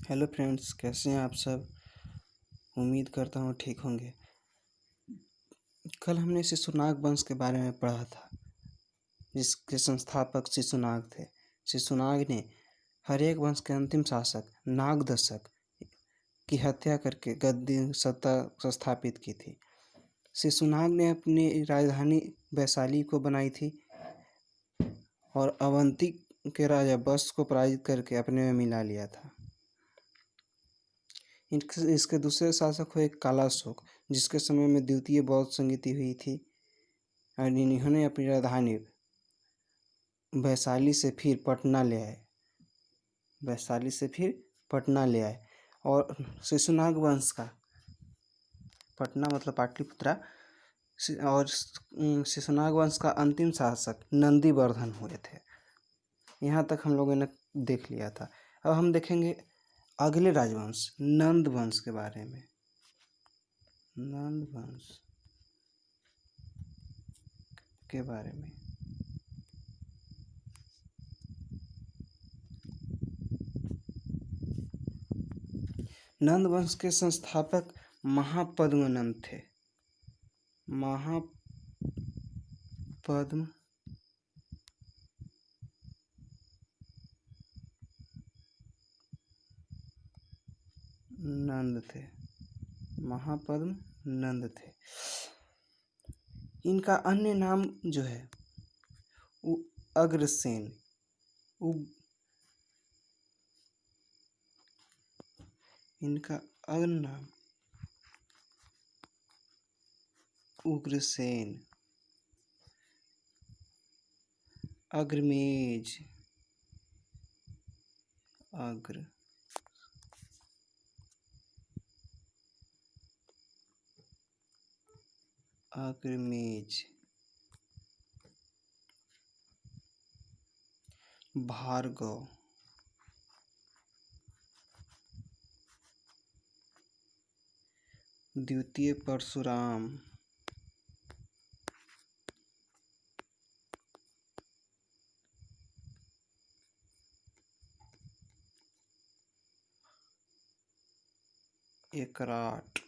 Hello friends, कैसे हैं आप सब। उम्मीद करता हूँ ठीक होंगे। कल हमने शिशुनाग वंश के बारे में पढ़ा था, जिसके संस्थापक शिशुनाग थे। शिशुनाग ने हर एक वंश के अंतिम शासक नागदशक की हत्या करके गद्दी सत्ता स्थापित की थी। शिशुनाग ने अपनी राजधानी वैशाली को बनाई थी और अवंती के राजा बस को पराजित करके अपने में मिला लिया था। इसके दूसरे शासक हुए कालाशोक, जिसके समय में द्वितीय बौद्ध संगीति हुई थी और इन्होंने अपनी राजधानी वैशाली से फिर पटना ले आए और शिशुनाग वंश का पटना मतलब पाटलिपुत्रा और शिशुनाग वंश का अंतिम शासक नंदीवर्धन हुए थे। यहाँ तक हम लोगों ने देख लिया था। अब हम देखेंगे अगले राजवंश नंद वंश के बारे में। नंद वंश के बारे में नंद वंश के संस्थापक महापद्मनंद थे। महापद्मनंद थे। इनका अन्य नाम जो है अग्रसेन इनका अन्य नाम उग्रसेन, अग्रमेज, भार्गव, द्वितीय परशुराम, एकराट,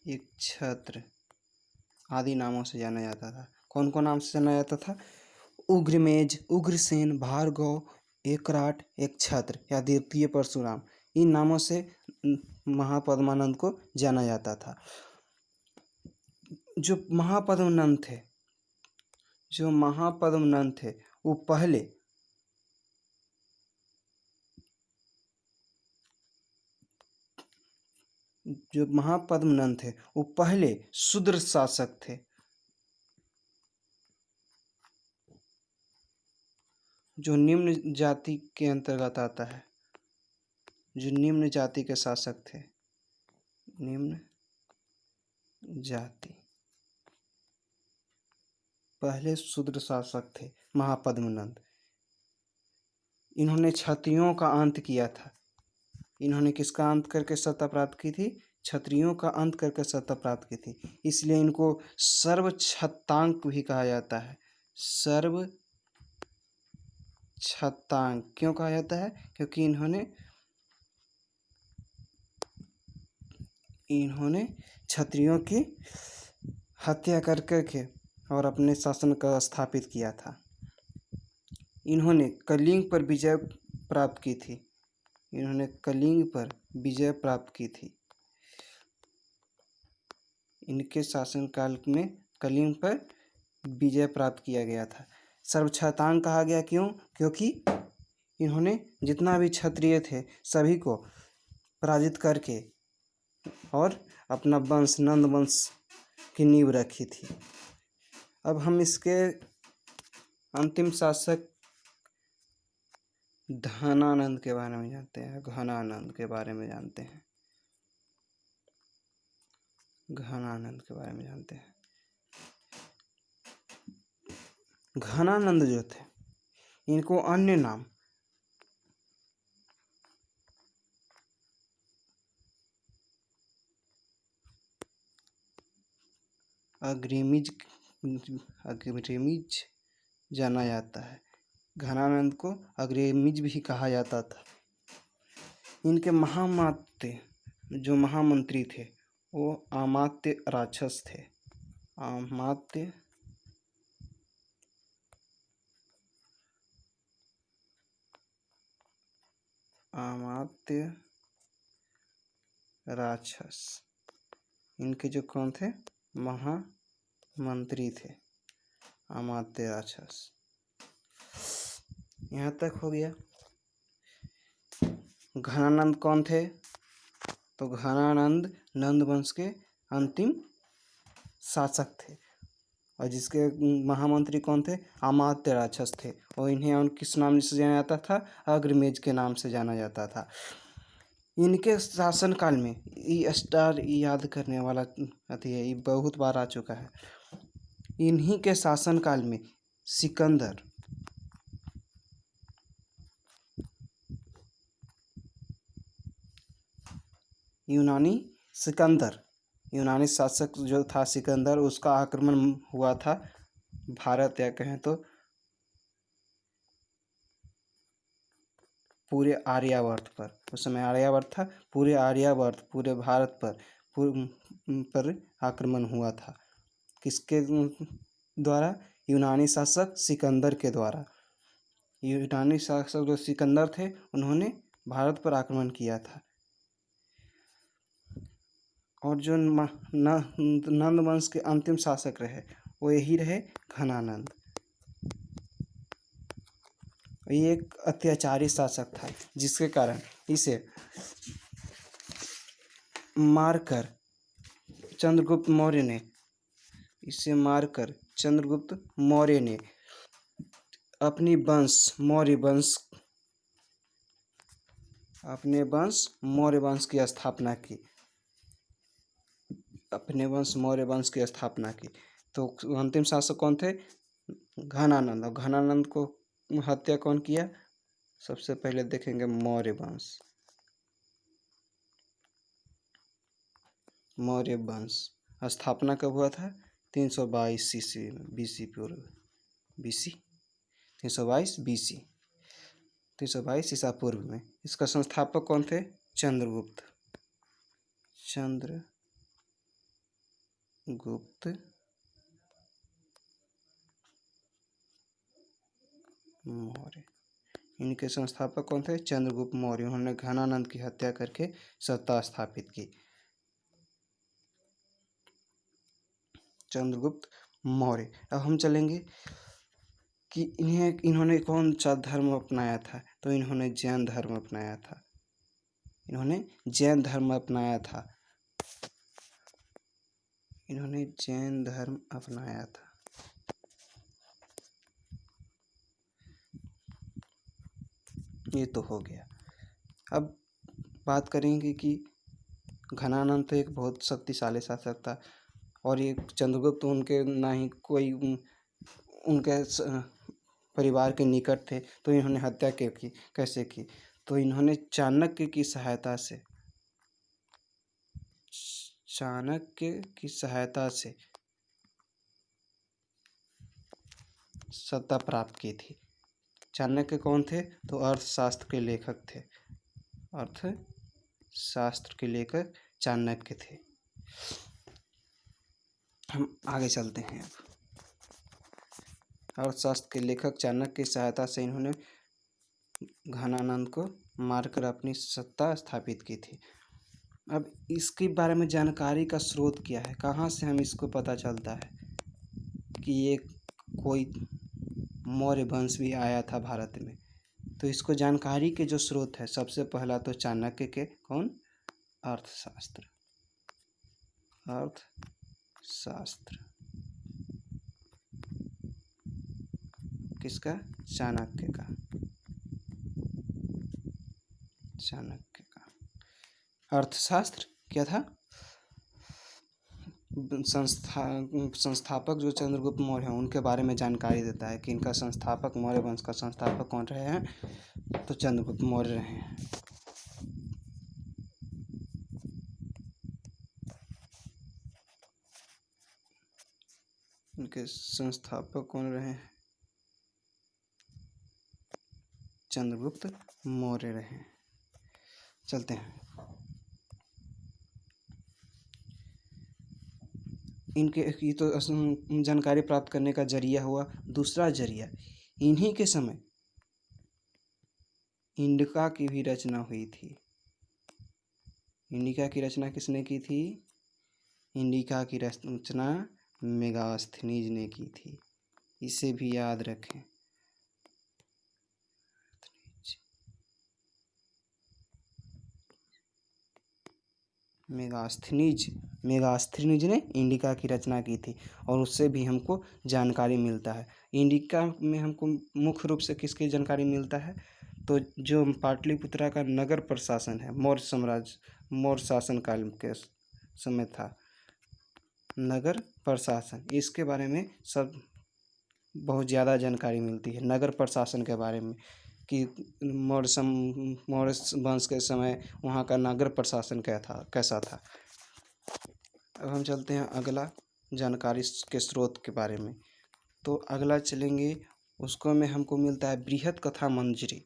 एक छत्र आदि नामों से जाना जाता था। कौन कौन नाम से जाना जाता था? उग्रमेज, उग्रसेन, भार्गव, एकराट, एक छत्र या द्वितीय परशुराम। इन नामों से महापद्मानंद को जाना जाता था। जो महापद्मनंद थे वो पहले शूद्र शासक थे, जो निम्न जाति के अंतर्गत आता है, जो निम्न जाति के शासक थे। निम्न जाति पहले शूद्र शासक थे महापद्मनंद। इन्होंने क्षत्रियों का अंत किया था। इन्होंने किसका अंत करके सत्ता प्राप्त की थी? क्षत्रियों का अंत करके सत्ता प्राप्त की थी। इसलिए इनको सर्वक्षतांक भी कहा जाता है। सर्वक्षतांक क्यों कहा जाता है? क्योंकि इन्होंने क्षत्रियों की हत्या करके और अपने शासन का स्थापित किया था। इन्होंने कलिंग पर विजय प्राप्त की थी। इनके शासनकाल में कलिंग पर विजय प्राप्त किया गया था। सर्वक्षतांक कहा गया क्यों? क्योंकि इन्होंने जितना भी क्षत्रिय थे सभी को पराजित करके और अपना वंश नंद वंश की नींव रखी थी। अब हम इसके अंतिम शासक घनानंद के बारे में जानते हैं। घनानंद के बारे में जानते हैं। घनानंद जो थे इनको अन्य नाम अग्रिमिज अग्रिमिज जाना जाता है। घनानंद को अग्रिमिज भी कहा जाता था। इनके महामात्य जो महामंत्री थे वो अमात्य राक्षस थे। अमात्य राक्षस, इनके जो कौन थे, महामंत्री थे, अमात्य राक्षस। यहाँ तक हो गया। घनानंद कौन थे? तो घनानंद नंद वंश के अंतिम शासक थे, और जिसके महामंत्री कौन थे? अमात्य राक्षस थे, और इन्हें किस नाम से जाना जाता था? अग्रमेज के नाम से जाना जाता था। इनके शासनकाल में ये स्टार याद करने वाला अति है, ये बहुत बार आ चुका है। इन्हीं के शासनकाल में सिकंदर, यूनानी शासक जो था सिकंदर, उसका आक्रमण हुआ था भारत, या कहें तो पूरे आर्यावर्त पर। उस समय आर्यावर्त था, पूरे आर्यावर्त, पूरे भारत पर आक्रमण हुआ था। किसके द्वारा? यूनानी शासक सिकंदर के द्वारा। यूनानी शासक जो सिकंदर थे, उन्होंने भारत पर आक्रमण किया था। और जो नंद वंश के अंतिम शासक रहे वो यही रहे, घनानंद। ये एक अत्याचारी शासक था, जिसके कारण इसे मारकर चंद्रगुप्त मौर्य ने अपने मौर्य वंश की स्थापना की। तो अंतिम शासक कौन थे? घनानंद। और घनानंद को हत्या कौन किया? सबसे पहले देखेंगे मौर्य वंश। स्थापना कब हुआ था? 322 ईस्वी में, बीसी पूर्व, 322 ईसा पूर्व में। इसका संस्थापक कौन थे? चंद्रगुप्त मौर्य। इनके संस्थापक कौन थे? चंद्रगुप्त मौर्य। उन्होंने घनानंद की हत्या करके सत्ता स्थापित की। चंद्रगुप्त मौर्य। अब हम चलेंगे कि इन्होंने कौन सा धर्म अपनाया था? तो इन्होंने जैन धर्म अपनाया था। ये तो हो गया। अब बात करेंगे कि घनानंद तो एक बहुत शक्तिशाली शासक था, और ये चंद्रगुप्त उनके ना ही कोई उनके परिवार के निकट थे, तो इन्होंने हत्या कैसे की? तो इन्होंने चाणक्य की सहायता से सत्ता प्राप्त की थी। चाणक्य कौन थे? तो अर्थशास्त्र के लेखक चाणक्य थे। हम आगे चलते हैं। अर्थशास्त्र के लेखक चाणक्य की सहायता से इन्होंने घनानंद को मारकर अपनी सत्ता स्थापित की थी। अब इसके बारे में जानकारी का स्रोत क्या है? कहाँ से हम इसको पता चलता है कि ये कोई मौर्य वंश भी आया था भारत में? तो इसको जानकारी के जो स्रोत है, सबसे पहला तो चाणक्य के कौन? अर्थशास्त्र। किसका? चाणक्य का। अर्थशास्त्र क्या था? संस्थापक जो चंद्रगुप्त मौर्य हैं, उनके बारे में जानकारी देता है कि इनका संस्थापक, मौर्य वंश का संस्थापक कौन रहे हैं? तो चंद्रगुप्त मौर्य रहे हैं। इनके संस्थापक कौन रहे हैं? चंद्रगुप्त मौर्य रहे। चलते हैं। इनके ये तो जानकारी प्राप्त करने का जरिया हुआ। दूसरा जरिया, इन्हीं के समय इंडिका की भी रचना हुई थी। इंडिका की रचना किसने की थी? इंडिका की रचना मेगास्थनीज ने की थी। इसे भी याद रखें। मेगास्थनीज ने इंडिका की रचना की थी और उससे भी हमको जानकारी मिलता है। इंडिका में हमको मुख्य रूप से किसकी जानकारी मिलता है? तो जो पाटलिपुत्रा का नगर प्रशासन है, मौर्य शासन काल के समय था नगर प्रशासन, इसके बारे में सब बहुत ज़्यादा जानकारी मिलती है नगर प्रशासन के बारे में कि मौर्य वंश के समय वहाँ का नगर प्रशासन कैसा था। अब हम चलते हैं अगला जानकारी के स्रोत के बारे में। तो अगला चलेंगे, उसको में हमको मिलता है बृहत कथा मंजरी।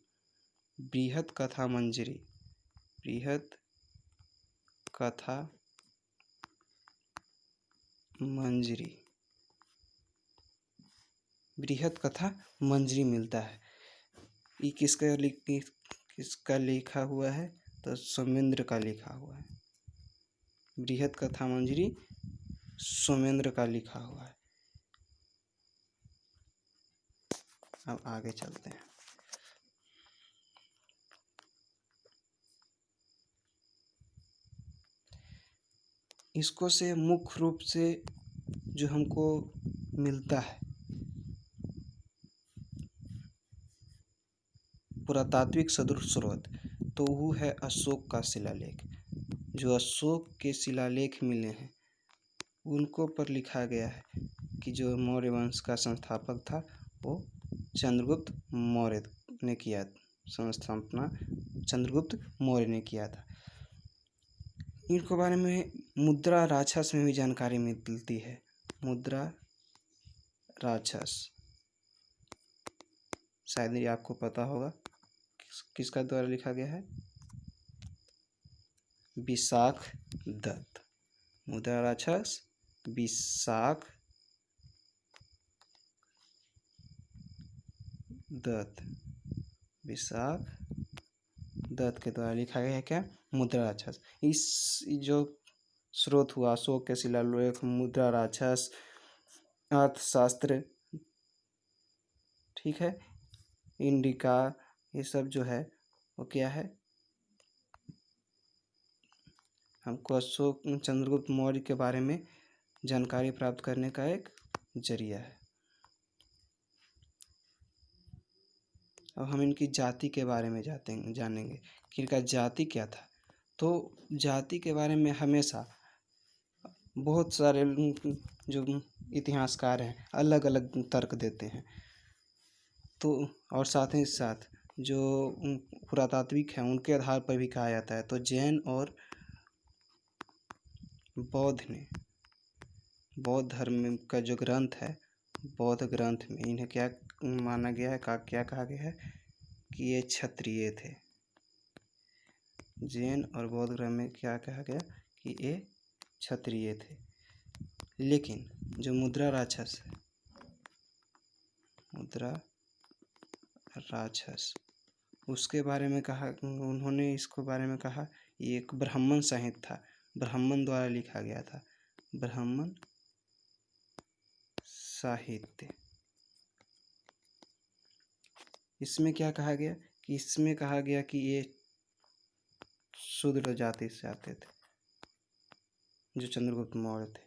बृहत कथा मंजरी, बृहत कथा मंजरी, बृहत कथा मंजरी मिलता है। ये किसका लिखा हुआ है? तो सोमेंद्र का लिखा हुआ है। बृहत कथा मंजरी सोमेंद्र का लिखा हुआ है। अब आगे चलते हैं। इसको से मुख्य रूप से जो हमको मिलता है पुरातात्विक सदृश स्रोत, तो वो है अशोक का शिलालेख। जो अशोक के शिलालेख मिले हैं उनको पर लिखा गया है कि जो मौर्य वंश का संस्थापक था वो चंद्रगुप्त मौर्य ने किया। संस्थापना चंद्रगुप्त मौर्य ने किया था। इनके बारे में मुद्रा राक्षस में भी जानकारी मिलती है। मुद्रा राक्षस शायद ये आपको पता होगा किसका द्वारा लिखा गया है? विशाख दत्त। मुद्रा राक्षस विशाख दत्त, विशाख दत्त के द्वारा लिखा गया है क्या? मुद्रा राक्षस। इस जो स्रोत हुआ अशोक के शिलालेख, मुद्रा राक्षस, अर्थशास्त्र, ठीक है, इंडिका, ये सब जो है वो क्या है? हमको अशोक चंद्रगुप्त मौर्य के बारे में जानकारी प्राप्त करने का एक जरिया है। अब हम इनकी जाति के बारे में जानेंगे कि इनका जाति क्या था। तो जाति के बारे में हमेशा बहुत सारे जो इतिहासकार हैं अलग अलग तर्क देते हैं। तो और साथ ही साथ जो पुरातात्विक हैं उनके आधार पर भी कहा जाता है। तो जैन और बौद्ध धर्म का जो ग्रंथ है, बौद्ध ग्रंथ में इन्हें क्या माना गया है, क्या कहा गया है कि ये क्षत्रिय थे। जैन और बौद्ध ग्रंथ में क्या कहा गया कि ये क्षत्रिय थे। लेकिन जो मुद्रा राक्षस है, मुद्रा राक्षस, उसके बारे में कहा, उन्होंने इसको बारे में कहा ये एक ब्राह्मण साहित्य था, ब्राह्मण द्वारा लिखा गया था, ब्राह्मण साहित्य। इसमें क्या कहा गया कि इसमें कहा गया कि ये शूद्र जाति से आते थे जो चंद्रगुप्त मौर्य थे।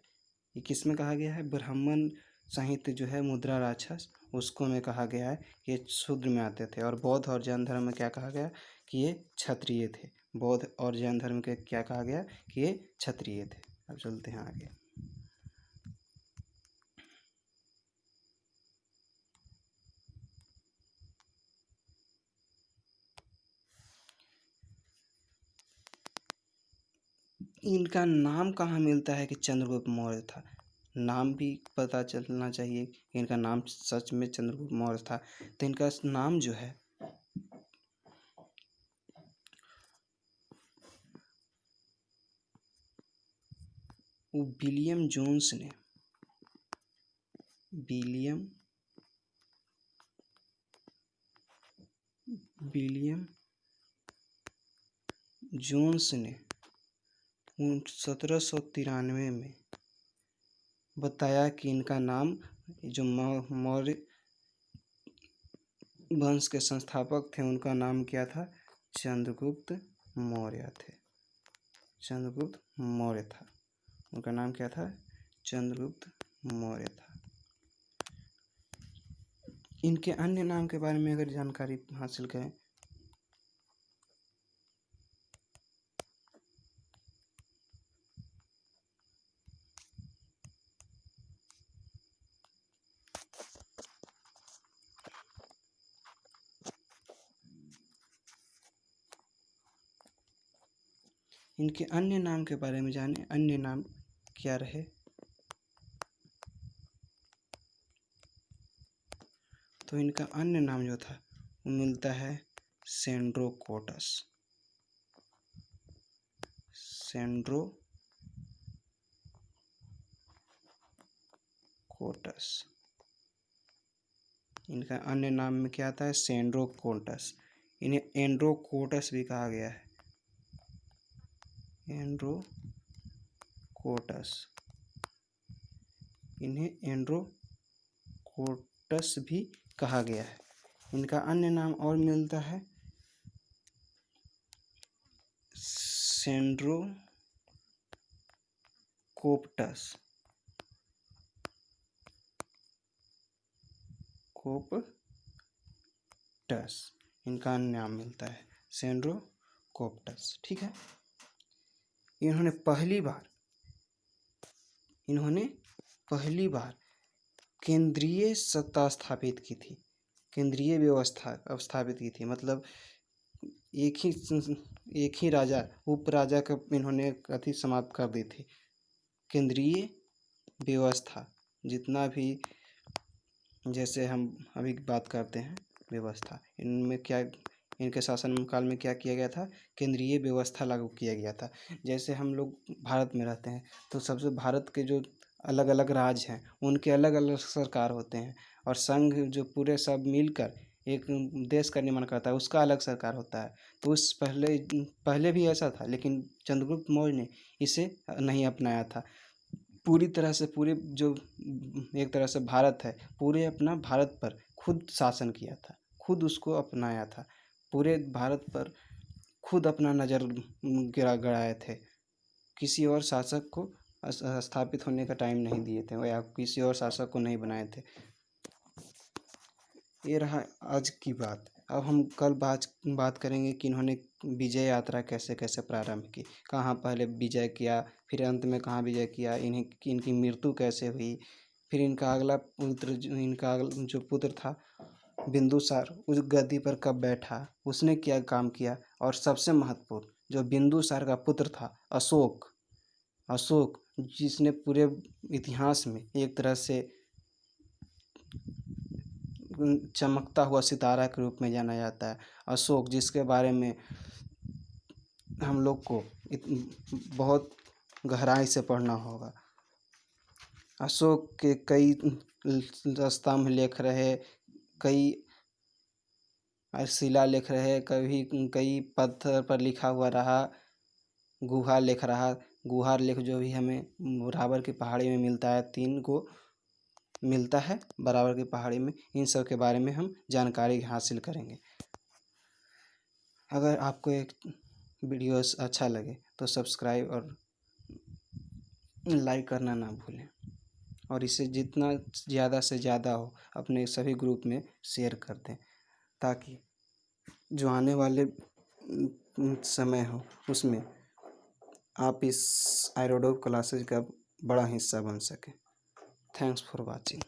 ये किस में कहा गया है? ब्राह्मण साहित्य जो है मुद्रा राक्षस, उसको में कहा गया है कि ये शूद्र में आते थे। और बौद्ध और जैन धर्म में क्या कहा गया कि ये क्षत्रिय थे। बौद्ध और जैन धर्म के क्या कहा गया कि ये क्षत्रिय थे। अब चलते हैं आगे। इनका नाम कहाँ मिलता है कि चंद्रगुप्त मौर्य था? नाम भी पता चलना चाहिए कि इनका नाम सच में चंद्रगुप्त मौर्य था। तो इनका नाम जो है वो विलियम जोन्स ने 1793 में बताया कि इनका नाम, जो मौर्य वंश के संस्थापक थे, उनका नाम क्या था? चंद्रगुप्त मौर्य थे। चंद्रगुप्त मौर्य था, उनका नाम क्या था? चंद्रगुप्त मौर्य था। इनके अन्य नाम के बारे में अगर जानकारी हासिल करें, इनके अन्य नाम के बारे में जाने। अन्य नाम क्या रहे? तो इनका अन्य नाम जो था वो मिलता है सेंड्रोकोटस। इनका अन्य नाम में क्या आता है? सेंड्रोकोटस। इन्हें एंड्रोकोटस भी कहा गया है। इन्हें एंड्रोकोटस भी कहा गया है। इनका अन्य नाम और मिलता है सेंड्रोकोप्टस। इनका अन्य नाम मिलता है सेंड्रोकोप्टस। ठीक है। इन्होंने पहली बार केंद्रीय सत्ता स्थापित की थी। केंद्रीय व्यवस्था स्थापित की थी, मतलब एक ही राजा, उपराजा का इन्होंने अति समाप्त कर दी थी। केंद्रीय व्यवस्था, जितना भी, जैसे हम अभी बात करते हैं व्यवस्था, इनमें क्या, इनके शासन काल में क्या किया गया था? केंद्रीय व्यवस्था लागू किया गया था। जैसे हम लोग भारत में रहते हैं तो सबसे भारत के जो अलग अलग राज्य हैं उनके अलग अलग सरकार होते हैं, और संघ जो पूरे सब मिलकर एक देश का निर्माण करता है उसका अलग सरकार होता है। तो उस पहले भी ऐसा था, लेकिन चंद्रगुप्त मौर्य ने इसे नहीं अपनाया था। पूरी तरह से, पूरे जो एक तरह से भारत है, पूरे अपना भारत पर खुद शासन किया था, खुद उसको अपनाया था। पूरे भारत पर खुद अपना नज़र गड़ाए थे। किसी और शासक को स्थापित होने का टाइम नहीं दिए थे, या किसी और शासक को नहीं बनाए थे। ये रहा आज की बात। अब हम कल बात करेंगे कि इन्होंने विजय यात्रा कैसे कैसे प्रारंभ की, कहाँ पहले विजय किया, फिर अंत में कहाँ विजय किया, इनकी मृत्यु कैसे हुई, फिर इनका जो पुत्र था बिंदुसार, उस गद्दी पर कब बैठा, उसने क्या काम किया, और सबसे महत्वपूर्ण, जो बिंदुसार का पुत्र था अशोक, जिसने पूरे इतिहास में एक तरह से चमकता हुआ सितारा के रूप में जाना जाता है। अशोक, जिसके बारे में हम लोग को बहुत गहराई से पढ़ना होगा। अशोक के कई स्तंभ लेख रहे, कई शिलालेख रहे, कई पत्थर पर लिखा हुआ रहा, गुहार लेख जो भी हमें बराबर की पहाड़ी में मिलता है, 3 को मिलता है बराबर की पहाड़ी में। इन सब के बारे में हम जानकारी हासिल करेंगे। अगर आपको एक वीडियो अच्छा लगे तो सब्सक्राइब और लाइक करना ना भूलें, और इसे जितना ज़्यादा से ज़्यादा हो अपने सभी ग्रुप में शेयर कर दें, ताकि जो आने वाले समय हो उसमें आप इस आयरोडोप क्लासेज का बड़ा हिस्सा बन सकें। Thanks for watching.